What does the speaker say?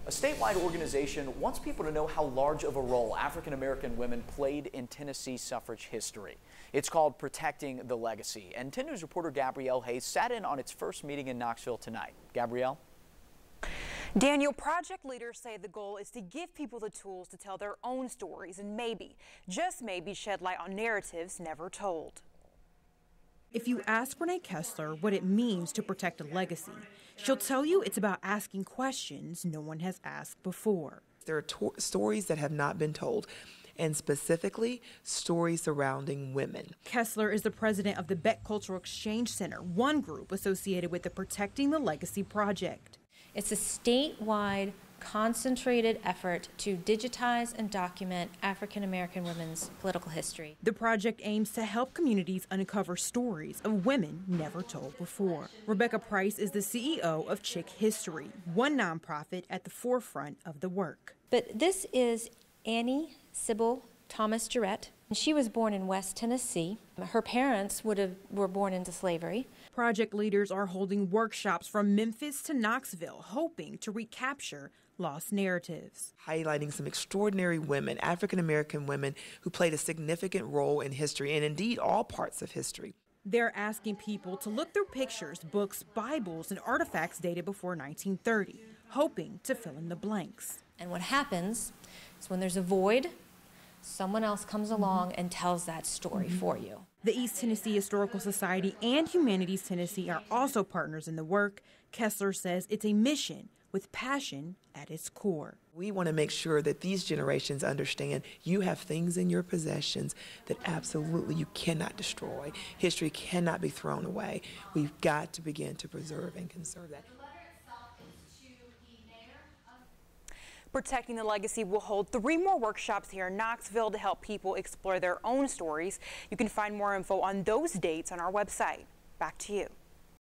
A statewide organization wants people to know how large of a role African American women played in Tennessee suffrage history. It's called Protecting the Legacy, and 10 News reporter Gabrielle Hayes sat in on its first meeting in Knoxville tonight. Gabrielle? Daniel, project leaders say the goal is to give people the tools to tell their own stories and maybe, just maybe, shed light on narratives never told. If you ask Renee Kessler what it means to protect a legacy, she'll tell you it's about asking questions no one has asked before. There are stories that have not been told, and specifically stories surrounding women. Kessler is the president of the Beck Cultural Exchange Center, one group associated with the Protecting the Legacy project. It's a statewide, concentrated effort to digitize and document African American women's political history. The project aims to help communities uncover stories of women never told before. Rebecca Price is the CEO of Chick History, one nonprofit at the forefront of the work. But this is Annie Sybil Thomas Jarrett. She was born in West Tennessee. Her parents were born into slavery. Project leaders are holding workshops from Memphis to Knoxville, hoping to recapture lost narratives. Highlighting some extraordinary women, African American women, who played a significant role in history and indeed all parts of history. They're asking people to look through pictures, books, Bibles, and artifacts dated before 1930, hoping to fill in the blanks. And what happens is when there's a void, someone else comes along and tells that story for you. The East Tennessee Historical Society and Humanities Tennessee are also partners in the work. Kessler says it's a mission with passion at its core. We want to make sure that these generations understand you have things in your possessions that absolutely you cannot destroy. History cannot be thrown away. We've got to begin to preserve and conserve that. Protecting the Legacy will hold 3 more workshops here in Knoxville to help people explore their own stories. You can find more info on those dates on our website. Back to you.